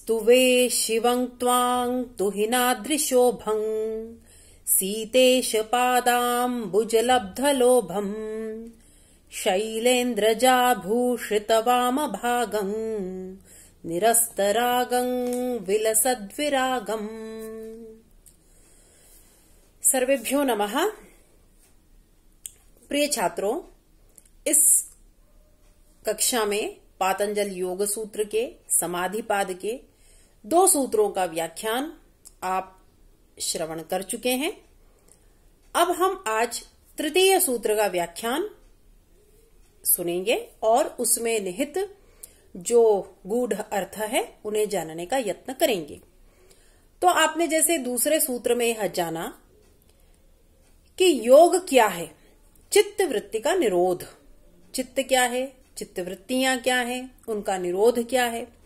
स्तुवे शिवं त्वां तुहिनादृशोभं सीतेश पादाम्बुजलब्धलोभम् शैलेन्द्रजाभूषितवामभागं निरस्तरागं विलसद्विरागम्। सर्वेभ्यो नमः। प्रिय छात्रों, इस कक्षा में पातंजल योग सूत्र के समाधिपाद के 2 सूत्रों का व्याख्यान आप श्रवण कर चुके हैं। अब हम आज तृतीय सूत्र का व्याख्यान सुनेंगे और उसमें निहित जो गूढ़ अर्थ है उन्हें जानने का यत्न करेंगे। तो आपने जैसे दूसरे सूत्र में यह जाना कि योग क्या है, चित्त वृत्ति का निरोध। चित्त क्या है, चित्त वृत्तियां क्या है, उनका निरोध क्या है,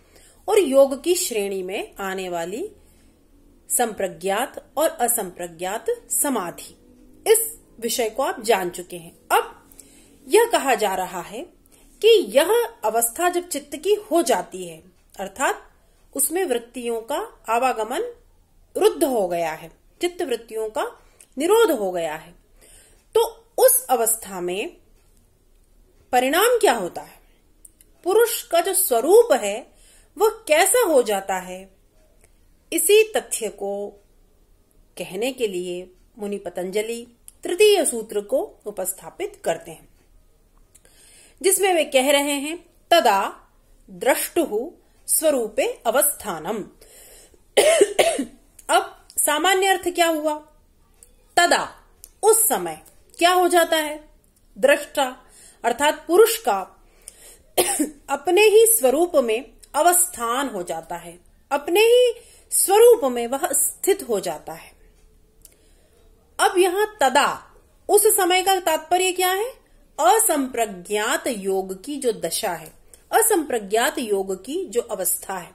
और योग की श्रेणी में आने वाली संप्रज्ञात और असंप्रज्ञात समाधि, इस विषय को आप जान चुके हैं। अब यह कहा जा रहा है कि यह अवस्था जब चित्त की हो जाती है, अर्थात उसमें वृत्तियों का आवागमन रुद्ध हो गया है, चित्त वृत्तियों का निरोध हो गया है, तो उस अवस्था में परिणाम क्या होता है, पुरुष का जो स्वरूप है वह कैसा हो जाता है, इसी तथ्य को कहने के लिए मुनि पतंजलि तृतीय सूत्र को उपस्थापित करते हैं, जिसमें वे कह रहे हैं तदा द्रष्टुः स्वरूपे अवस्थानम। अब सामान्य अर्थ क्या हुआ, तदा उस समय क्या हो जाता है, दृष्टा अर्थात पुरुष का अपने ही स्वरूप में अवस्थान हो जाता है, अपने ही स्वरूप में वह स्थित हो जाता है। अब यहां तदा उस समय का तात्पर्य क्या है, असंप्रज्ञात योग की जो दशा है, असंप्रज्ञात योग की जो अवस्था है,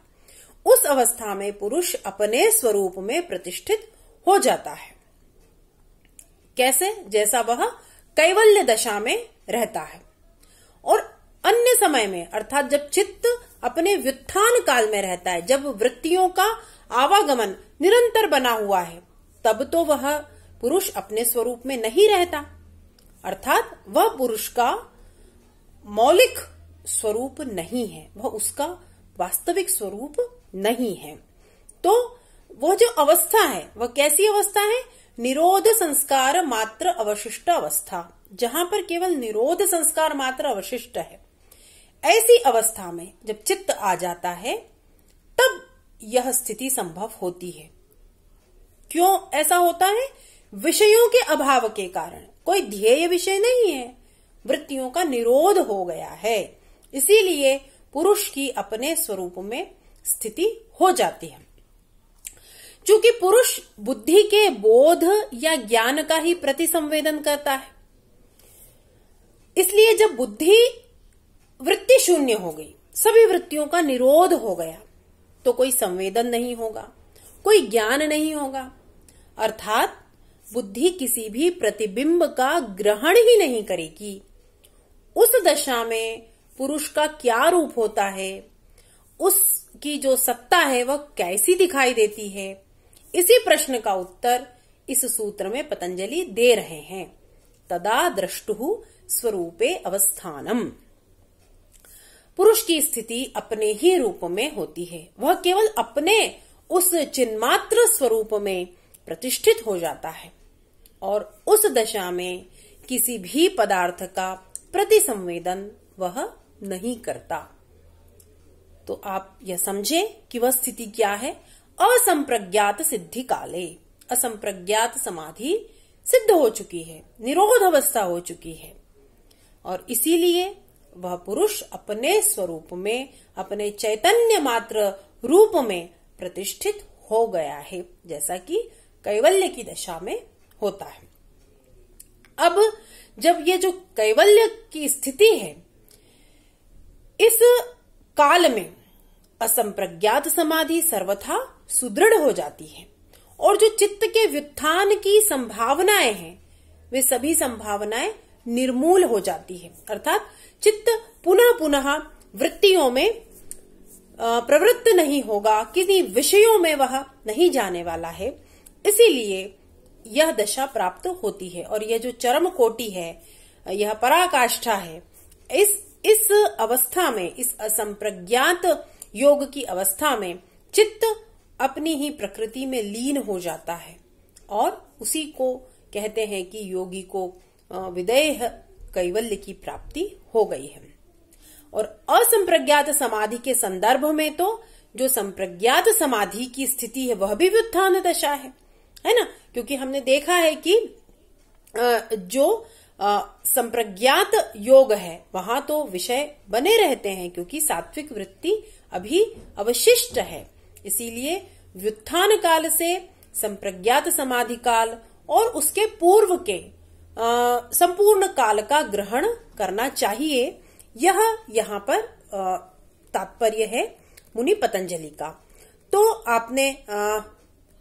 उस अवस्था में पुरुष अपने स्वरूप में प्रतिष्ठित हो जाता है। कैसे, जैसा वह कैवल्य दशा में रहता है। और अन्य समय में अर्थात जब चित्त अपने व्युत्थान काल में रहता है, जब वृत्तियों का आवागमन निरंतर बना हुआ है, तब तो वह पुरुष अपने स्वरूप में नहीं रहता, अर्थात वह पुरुष का मौलिक स्वरूप नहीं है, वह उसका वास्तविक स्वरूप नहीं है। तो वह जो अवस्था है वह कैसी अवस्था है, निरोध संस्कार मात्र अवशिष्ट अवस्था, जहां पर केवल निरोध संस्कार मात्र अवशिष्ट है। ऐसी अवस्था में जब चित्त आ जाता है तब यह स्थिति संभव होती है। क्यों ऐसा होता है, विषयों के अभाव के कारण, कोई ध्येय विषय नहीं है, वृत्तियों का निरोध हो गया है, इसीलिए पुरुष की अपने स्वरूप में स्थिति हो जाती है। चूंकि पुरुष बुद्धि के बोध या ज्ञान का ही प्रतिसंवेदन करता है, इसलिए जब बुद्धि वृत्ति शून्य हो गई, सभी वृत्तियों का निरोध हो गया, तो कोई संवेदन नहीं होगा, कोई ज्ञान नहीं होगा, अर्थात बुद्धि किसी भी प्रतिबिंब का ग्रहण ही नहीं करेगी। उस दशा में पुरुष का क्या रूप होता है, उसकी जो सत्ता है वह कैसी दिखाई देती है, इसी प्रश्न का उत्तर इस सूत्र में पतंजलि दे रहे हैं। तदा द्रष्टुः स्वरूपे अवस्थानम। पुरुष की स्थिति अपने ही रूप में होती है, वह केवल अपने उस चिन्मात्र स्वरूप में प्रतिष्ठित हो जाता है और उस दशा में किसी भी पदार्थ का प्रतिसंवेदन वह नहीं करता। तो आप यह समझे कि वह स्थिति क्या है, असंप्रज्ञात सिद्धि काले, असंप्रज्ञात समाधि सिद्ध हो चुकी है, निरोध अवस्था हो चुकी है, और इसीलिए वह पुरुष अपने स्वरूप में, अपने चैतन्य मात्र रूप में प्रतिष्ठित हो गया है, जैसा कि कैवल्य की दशा में होता है। अब जब ये जो कैवल्य की स्थिति है, इस काल में असंप्रज्ञात समाधि सर्वथा सुदृढ़ हो जाती है और जो चित्त के व्युत्थान की संभावनाएं हैं वे सभी संभावनाएं निर्मूल हो जाती है, अर्थात चित्त पुनः पुनः वृत्तियों में प्रवृत्त नहीं होगा, किन्हीं विषयों में वह नहीं जाने वाला है, इसीलिए यह दशा प्राप्त होती है। और यह जो चरम कोटि है, यह पराकाष्ठा है, इस अवस्था में, इस असंप्रज्ञात योग की अवस्था में चित्त अपनी ही प्रकृति में लीन हो जाता है और उसी को कहते हैं कि योगी को विदेह कैवल्य की प्राप्ति हो गई है। और असंप्रज्ञात समाधि के संदर्भ में तो जो संप्रज्ञात समाधि की स्थिति है वह भी व्युत्थान दशा है ना, क्योंकि हमने देखा है कि जो संप्रज्ञात योग है वहां तो विषय बने रहते हैं, क्योंकि सात्विक वृत्ति अभी अवशिष्ट है। इसीलिए व्युत्थान काल से संप्रज्ञात समाधि काल और उसके पूर्व के संपूर्ण काल का ग्रहण करना चाहिए, यह यहाँ पर तात्पर्य है मुनि पतंजलि का। तो आपने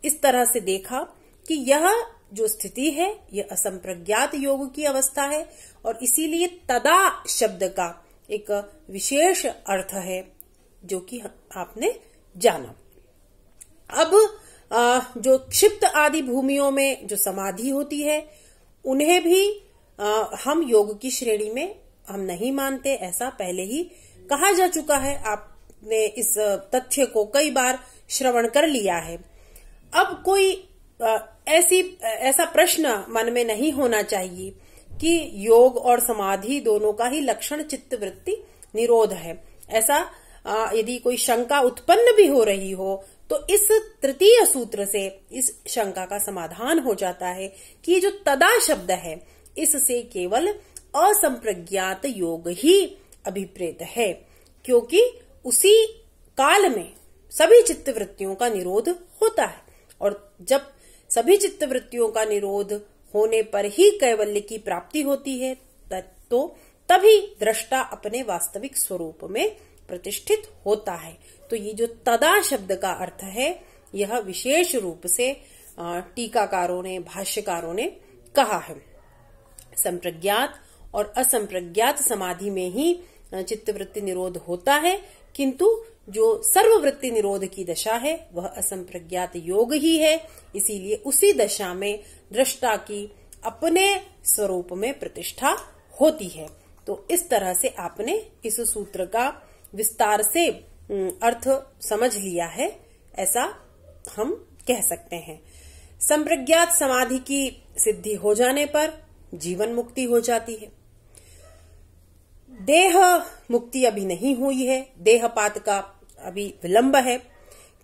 इस तरह से देखा कि यह जो स्थिति है यह असंप्रज्ञात योग की अवस्था है और इसीलिए तदा शब्द का एक विशेष अर्थ है जो कि आपने जाना। अब जो क्षिप्त आदि भूमियों में जो समाधि होती है उन्हें भी हम योग की श्रेणी में हम नहीं मानते, ऐसा पहले ही कहा जा चुका है। आपने इस तथ्य को कई बार श्रवण कर लिया है। अब कोई ऐसा प्रश्न मन में नहीं होना चाहिए कि योग और समाधि दोनों का ही लक्षण चित्त वृत्ति निरोध है। ऐसा यदि कोई शंका उत्पन्न भी हो रही हो तो इस तृतीय सूत्र से इस शंका का समाधान हो जाता है कि ये जो तदा शब्द है इससे केवल असंप्रज्ञात योग ही अभिप्रेत है, क्योंकि उसी काल में सभी चित्त वृत्तियों का निरोध होता है और जब सभी चित्त वृत्तियों का निरोध होने पर ही कैवल्य की प्राप्ति होती है तो तभी दृष्टा अपने वास्तविक स्वरूप में प्रतिष्ठित होता है। तो ये जो तदा शब्द का अर्थ है यह विशेष रूप से टीकाकारों ने, भाष्यकारों ने कहा है। संप्रज्ञात और असंप्रज्ञात समाधि में ही चित्तवृत्ति निरोध होता है, किंतु जो सर्ववृत्ति निरोध की दशा है वह असंप्रज्ञात योग ही है। इसीलिए उसी दशा में दृष्टा की अपने स्वरूप में प्रतिष्ठा होती है। तो इस तरह से आपने इस सूत्र का विस्तार से अर्थ समझ लिया है, ऐसा हम कह सकते हैं। संप्रज्ञात समाधि की सिद्धि हो जाने पर जीवन मुक्ति हो जाती है। देह मुक्ति अभी नहीं हुई है, देहपात का अभी विलंब है,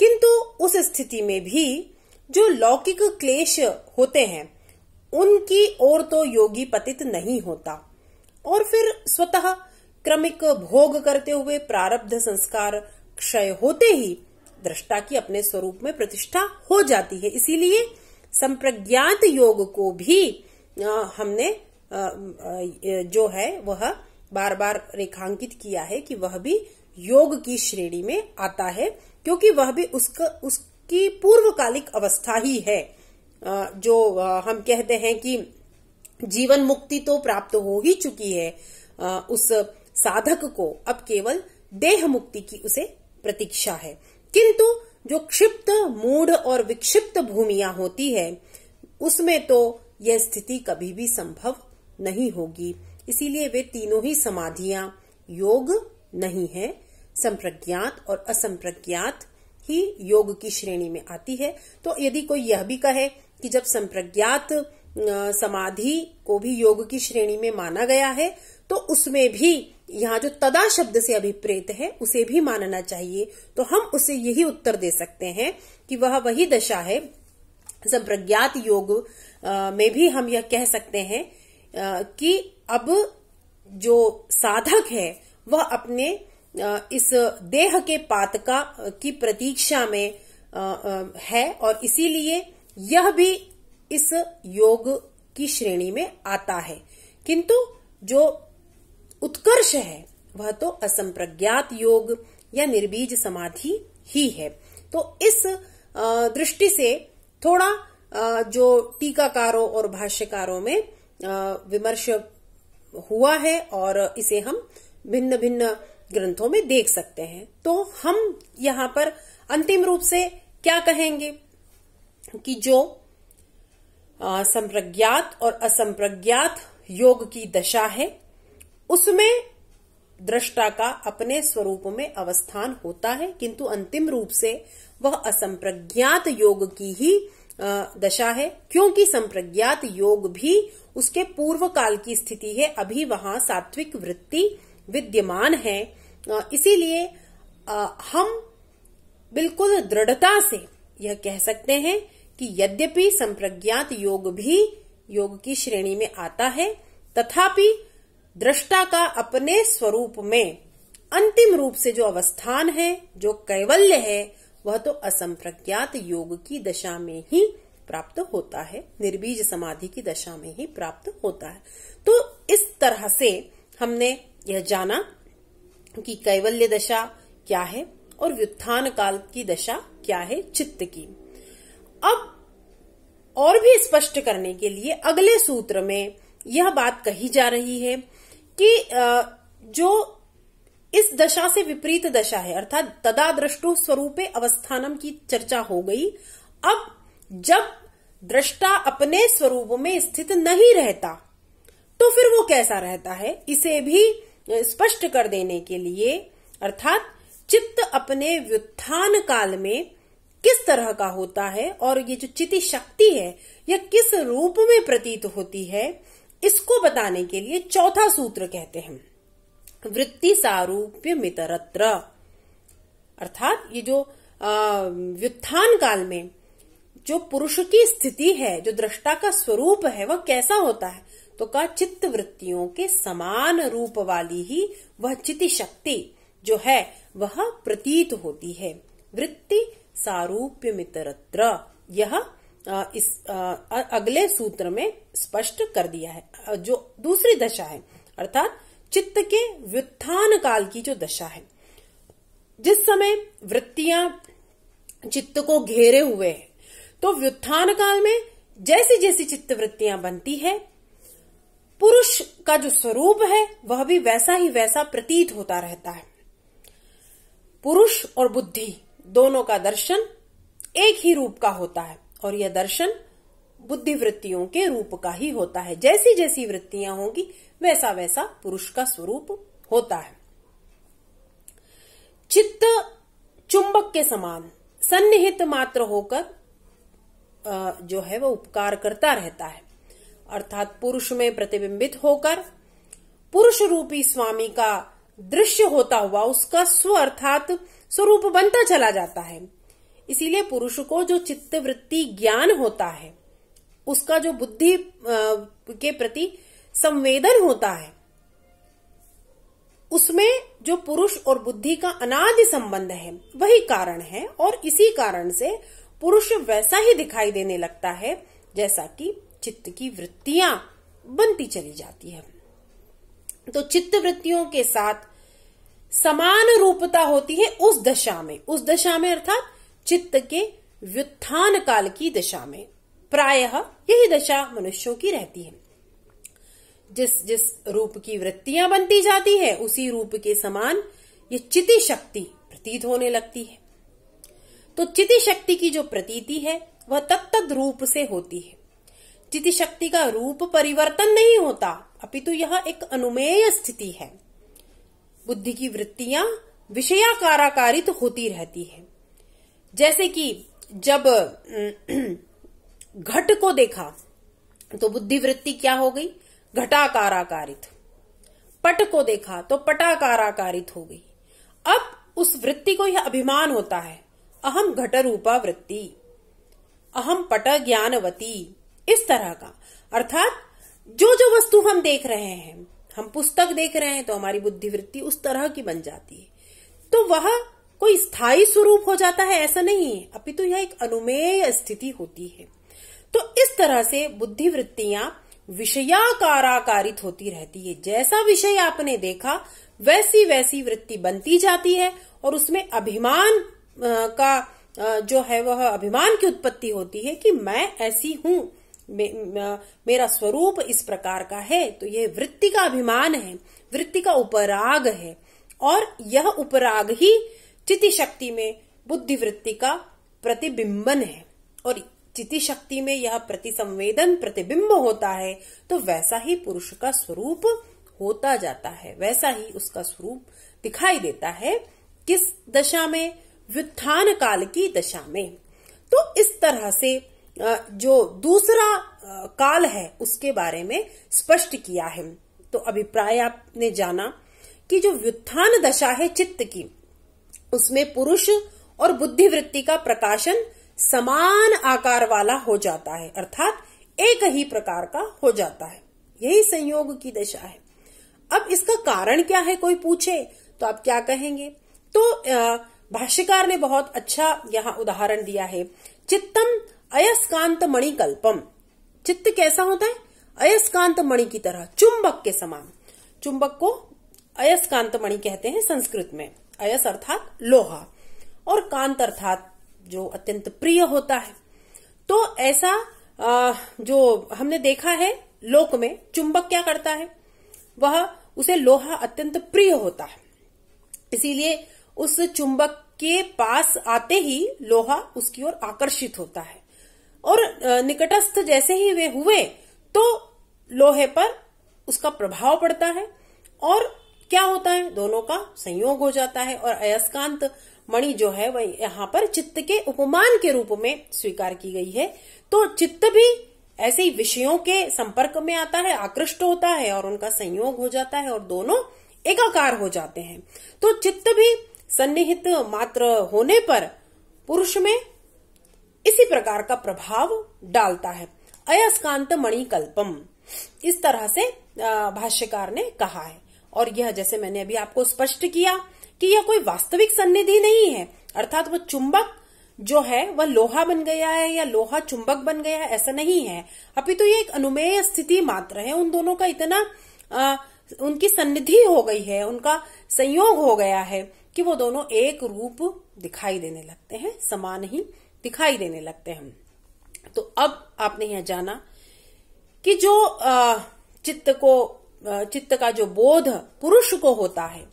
किंतु उस स्थिति में भी जो लौकिक क्लेश होते हैं उनकी ओर तो योगी पतित नहीं होता और फिर स्वतः क्रमिक भोग करते हुए प्रारब्ध संस्कार क्षय होते ही दृष्टा की अपने स्वरूप में प्रतिष्ठा हो जाती है। इसीलिए संप्रज्ञात योग को भी हमने जो है वह बार बार रेखांकित किया है कि वह भी योग की श्रेणी में आता है, क्योंकि वह भी उसकी पूर्वकालिक अवस्था ही है। जो हम कहते हैं कि जीवन मुक्ति तो प्राप्त हो ही चुकी है, उस साधक को अब केवल देह मुक्ति की उसे प्रतीक्षा है। किंतु जो क्षिप्त, मूढ़ और विक्षिप्त भूमियां होती है उसमें तो यह स्थिति कभी भी संभव नहीं होगी। इसीलिए वे तीनों ही समाधियां योग नहीं है, संप्रज्ञात और असंप्रज्ञात ही योग की श्रेणी में आती है। तो यदि कोई यह भी कहे कि जब संप्रज्ञात समाधि को भी योग की श्रेणी में माना गया है तो उसमें भी यहाँ जो तदा शब्द से अभिप्रेत है उसे भी मानना चाहिए, तो हम उसे यही उत्तर दे सकते हैं कि वह वही दशा है। संप्रज्ञात योग में भी हम यह कह सकते हैं कि अब जो साधक है वह अपने इस देह के पातका की प्रतीक्षा में है और इसीलिए यह भी इस योग की श्रेणी में आता है। किंतु जो उत्कर्ष है वह तो असंप्रज्ञात योग या निर्बीज समाधि ही है। तो इस दृष्टि से थोड़ा जो टीकाकारों और भाष्यकारों में विमर्श हुआ है और इसे हम भिन्न भिन्न ग्रंथों में देख सकते हैं। तो हम यहाँ पर अंतिम रूप से क्या कहेंगे कि जो संप्रज्ञात और असंप्रज्ञात योग की दशा है उसमें दृष्टा का अपने स्वरूप में अवस्थान होता है, किंतु अंतिम रूप से वह असंप्रज्ञात योग की ही दशा है, क्योंकि संप्रज्ञात योग भी उसके पूर्व काल की स्थिति है, अभी वहां सात्विक वृत्ति विद्यमान है। इसीलिए हम बिल्कुल दृढ़ता से यह कह सकते हैं कि यद्यपि संप्रज्ञात योग भी योग की श्रेणी में आता है, तथापि दृष्टा का अपने स्वरूप में अंतिम रूप से जो अवस्थान है, जो कैवल्य है, वह तो असंप्रज्ञात योग की दशा में ही प्राप्त होता है, निर्बीज समाधि की दशा में ही प्राप्त होता है। तो इस तरह से हमने यह जाना कि कैवल्य दशा क्या है और व्युत्थान काल की दशा क्या है चित्त की। अब और भी स्पष्ट करने के लिए अगले सूत्र में यह बात कही जा रही है कि जो इस दशा से विपरीत दशा है, अर्थात तदा दृष्टु स्वरूपे अवस्थानम की चर्चा हो गई। अब जब दृष्टा अपने स्वरूप में स्थित नहीं रहता तो फिर वो कैसा रहता है, इसे भी स्पष्ट कर देने के लिए, अर्थात चित्त अपने व्युत्थान काल में किस तरह का होता है और ये जो चिति शक्ति है यह किस रूप में प्रतीत होती है, इसको बताने के लिए चौथा सूत्र कहते हैं वृत्ति सारूप्य मितरत्र। अर्थात ये जो व्युत्थान काल में जो पुरुष की स्थिति है, जो दृष्टा का स्वरूप है, वह कैसा होता है, तो का चित्त वृत्तियों के समान रूप वाली ही वह चिति शक्ति जो है वह प्रतीत होती है। वृत्ति सारूप्य मितरत्र, यह इस अगले सूत्र में स्पष्ट कर दिया है। जो दूसरी दशा है, अर्थात चित्त के व्युत्थान काल की जो दशा है, जिस समय वृत्तियां चित्त को घेरे हुए हैं, तो व्युत्थान काल में जैसी जैसी चित्त वृत्तियां बनती है, पुरुष का जो स्वरूप है वह भी वैसा ही वैसा प्रतीत होता रहता है। पुरुष और बुद्धि दोनों का दर्शन एक ही रूप का होता है और यह दर्शन बुद्धि वृत्तियों के रूप का ही होता है। जैसी जैसी वृत्तियां होंगी वैसा वैसा पुरुष का स्वरूप होता है। चित्त चुंबक के समान सन्निहित मात्र होकर जो है वह उपकार करता रहता है, अर्थात पुरुष में प्रतिबिंबित होकर पुरुष रूपी स्वामी का दृश्य होता हुआ उसका स्व अर्थात स्वरूप बनता चला जाता है। इसीलिए पुरुष को जो चित्त वृत्ति ज्ञान होता है, उसका जो बुद्धि के प्रति संवेदन होता है, उसमें जो पुरुष और बुद्धि का अनादि संबंध है वही कारण है, और इसी कारण से पुरुष वैसा ही दिखाई देने लगता है जैसा कि चित्त की वृत्तियां बनती चली जाती है। तो चित्त वृत्तियों के साथ समान रूपता होती है उस दशा में अर्थात चित्त के व्युत्थान काल की दशा में। प्रायः यही दशा मनुष्यों की रहती है। जिस जिस रूप की वृत्तियां बनती जाती है उसी रूप के समान ये चिति शक्ति प्रतीत होने लगती है। तो चिति शक्ति की जो प्रतीति है वह तत्तद रूप से होती है। चिति शक्ति का रूप परिवर्तन नहीं होता, अपितु यह एक अनुमेय स्थिति है। बुद्धि की वृत्तियां विषयाकाराकारित होती रहती है। जैसे कि जब घट को देखा तो बुद्धि वृत्ति क्या हो गई, घटाकाराकारित। पट को देखा तो पटाकाराकारित हो गई। अब उस वृत्ति को यह अभिमान होता है, अहम घट रूपा वृत्ति, अहम पट ज्ञानवती, इस तरह का। अर्थात जो जो वस्तु हम देख रहे हैं, हम पुस्तक देख रहे हैं तो हमारी बुद्धि वृत्ति उस तरह की बन जाती है। तो वह कोई स्थायी स्वरूप हो जाता है ऐसा नहीं है, अपितु यह एक अनुमेय स्थिति होती है। तो इस तरह से बुद्धि वृत्तियां विषयाकाराकारित होती रहती है। जैसा विषय आपने देखा वैसी वैसी वृत्ति बनती जाती है और उसमें अभिमान का जो है वह अभिमान की उत्पत्ति होती है कि मैं ऐसी हूं, मेरा स्वरूप इस प्रकार का है। तो यह वृत्ति का अभिमान है, वृत्ति का उपराग है। और यह उपराग ही चिति शक्ति में बुद्धिवृत्ति का प्रतिबिंबन है। और चिति शक्ति में यह प्रतिसंवेदन प्रतिबिंब होता है, तो वैसा ही पुरुष का स्वरूप होता जाता है, वैसा ही उसका स्वरूप दिखाई देता है। किस दशा में? व्युत्थान काल की दशा में। तो इस तरह से जो दूसरा काल है उसके बारे में स्पष्ट किया है। तो अभिप्राय आपने जाना कि जो व्युत्थान दशा है चित्त की, उसमें पुरुष और बुद्धिवृत्ति का प्रकाशन समान आकार वाला हो जाता है, अर्थात एक ही प्रकार का हो जाता है। यही संयोग की दशा है। अब इसका कारण क्या है कोई पूछे तो आप क्या कहेंगे? तो भाष्यकार ने बहुत अच्छा यहाँ उदाहरण दिया है। चित्तम अयस्कांत मणिकल्पम। चित्त कैसा होता है? अयस्कांत मणि की तरह, चुंबक के समान। चुंबक को अयस्कांत मणि कहते हैं संस्कृत में। अयस अर्थात लोहा और कांत अर्थात जो अत्यंत प्रिय होता है। तो ऐसा जो हमने देखा है लोक में, चुंबक क्या करता है? वह उसे लोहा अत्यंत प्रिय होता है, इसीलिए उस चुंबक के पास आते ही लोहा उसकी ओर आकर्षित होता है और निकटस्थ जैसे ही वे हुए तो लोहे पर उसका प्रभाव पड़ता है और क्या होता है? दोनों का संयोग हो जाता है। और अयस्कांत मणि जो है वह यहाँ पर चित्त के उपमान के रूप में स्वीकार की गई है। तो चित्त भी ऐसे ही विषयों के संपर्क में आता है, आकृष्ट होता है और उनका संयोग हो जाता है और दोनों एकाकार हो जाते हैं। तो चित्त भी सन्निहित मात्र होने पर पुरुष में इसी प्रकार का प्रभाव डालता है। अयस्कांत मणिकल्पम, इस तरह से भाष्यकार ने कहा है। और यह जैसे मैंने अभी आपको स्पष्ट किया कि यह कोई वास्तविक सन्निधि नहीं है, अर्थात वह चुंबक जो है वह लोहा बन गया है या लोहा चुंबक बन गया है, ऐसा नहीं है। अपितु ये एक अनुमेय स्थिति मात्र है। उन दोनों का इतना उनकी सन्निधि हो गई है, उनका संयोग हो गया है कि वो दोनों एक रूप दिखाई देने लगते हैं, समान ही दिखाई देने लगते हैं। तो अब आपने यह जाना कि जो चित्त का जो बोध पुरुष को होता है,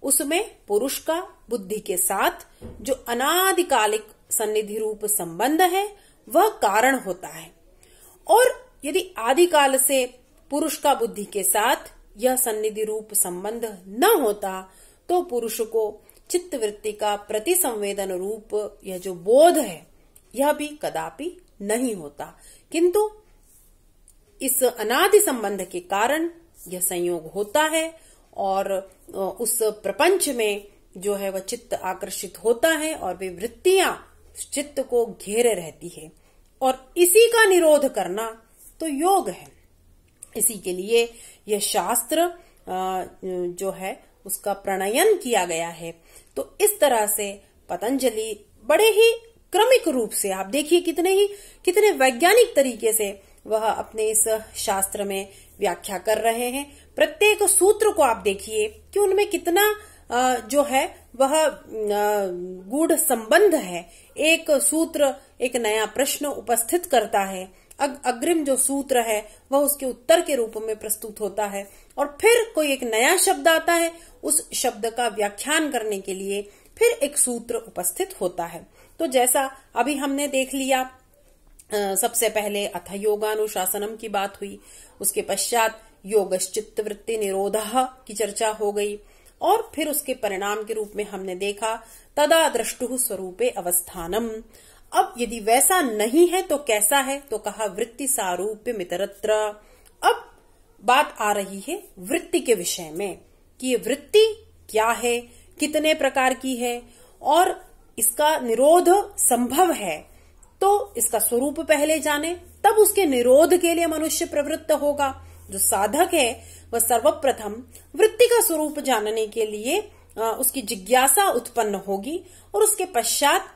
उसमें पुरुष का बुद्धि के साथ जो अनादिकालिक सन्निधि रूप संबंध है वह कारण होता है। और यदि आदिकाल से पुरुष का बुद्धि के साथ यह सन्निधि रूप संबंध न होता तो पुरुष को चित्त वृत्ति का प्रतिसंवेदन रूप यह जो बोध है यह भी कदापि नहीं होता। किंतु इस अनादि संबंध के कारण यह संयोग होता है और उस प्रपंच में जो है वह चित्त आकर्षित होता है और वे वृत्तियां चित्त को घेरे रहती है और इसी का निरोध करना तो योग है। इसी के लिए यह शास्त्र जो है उसका प्रणयन किया गया है। तो इस तरह से पतंजलि बड़े ही क्रमिक रूप से, आप देखिए कितने वैज्ञानिक तरीके से वह अपने इस शास्त्र में व्याख्या कर रहे हैं। प्रत्येक सूत्र को आप देखिए कि उनमें कितना जो है वह गूढ़ संबंध है। एक सूत्र एक नया प्रश्न उपस्थित करता है, अग्रिम जो सूत्र है वह उसके उत्तर के रूप में प्रस्तुत होता है और फिर कोई एक नया शब्द आता है, उस शब्द का व्याख्यान करने के लिए फिर एक सूत्र उपस्थित होता है। तो जैसा अभी हमने देख लिया, सबसे पहले अथ योगानुशासनम की बात हुई, उसके पश्चात योगश्चित्त वृत्ति निरोधः की चर्चा हो गई और फिर उसके परिणाम के रूप में हमने देखा तदा द्रष्टुः स्वरूपे अवस्थानम। अब यदि वैसा नहीं है तो कैसा है? तो कहा वृत्ति सारूप्य मितरत्र। अब बात आ रही है वृत्ति के विषय में कि ये वृत्ति क्या है, कितने प्रकार की है और इसका निरोध संभव है। तो इसका स्वरूप पहले जाने, तब उसके निरोध के लिए मनुष्य प्रवृत्त होगा। जो साधक है वह सर्वप्रथम वृत्ति का स्वरूप जानने के लिए उसकी जिज्ञासा उत्पन्न होगी और उसके पश्चात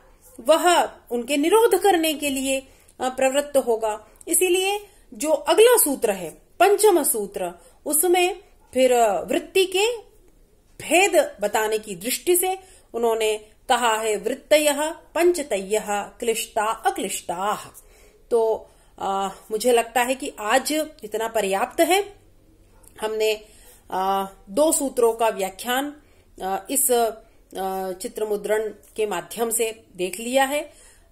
वह उनके निरोध करने के लिए प्रवृत्त होगा। इसीलिए जो अगला सूत्र है पंचम सूत्र, उसमें फिर वृत्ति के भेद बताने की दृष्टि से उन्होंने कहा है वृत्तयः पंचतयः क्लिष्टा अक्लिष्टा। तो मुझे लगता है कि आज इतना पर्याप्त है। हमने दो सूत्रों का व्याख्यान इस चित्र मुद्रण के माध्यम से देख लिया है,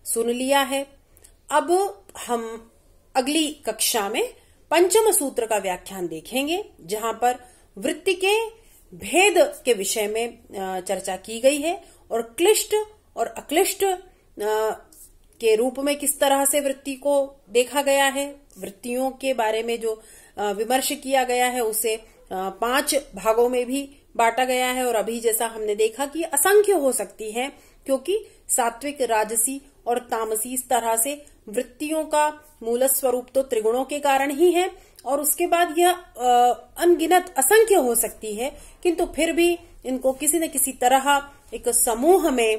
सुन लिया है। अब हम अगली कक्षा में पंचम सूत्र का व्याख्यान देखेंगे, जहां पर वृत्ति के भेद के विषय में चर्चा की गई है और क्लिष्ट और अक्लिष्ट के रूप में किस तरह से वृत्ति को देखा गया है। वृत्तियों के बारे में जो विमर्श किया गया है उसे 5 भागों में भी बांटा गया है और अभी जैसा हमने देखा कि असंख्य हो सकती है, क्योंकि सात्विक, राजसी और तामसी इस तरह से वृत्तियों का मूल स्वरूप तो त्रिगुणों के कारण ही है और उसके बाद यह अनगिनत असंख्य हो सकती है, किंतु फिर भी इनको किसी न किसी तरह एक समूह में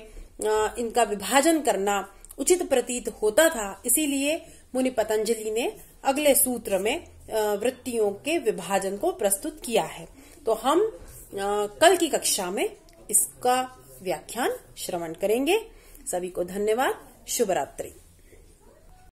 इनका विभाजन करना उचित प्रतीत होता था। इसीलिए मुनि पतंजलि ने अगले सूत्र में वृत्तियों के विभाजन को प्रस्तुत किया है। तो हम कल की कक्षा में इसका व्याख्यान श्रवण करेंगे। सभी को धन्यवाद। शुभ रात्रि।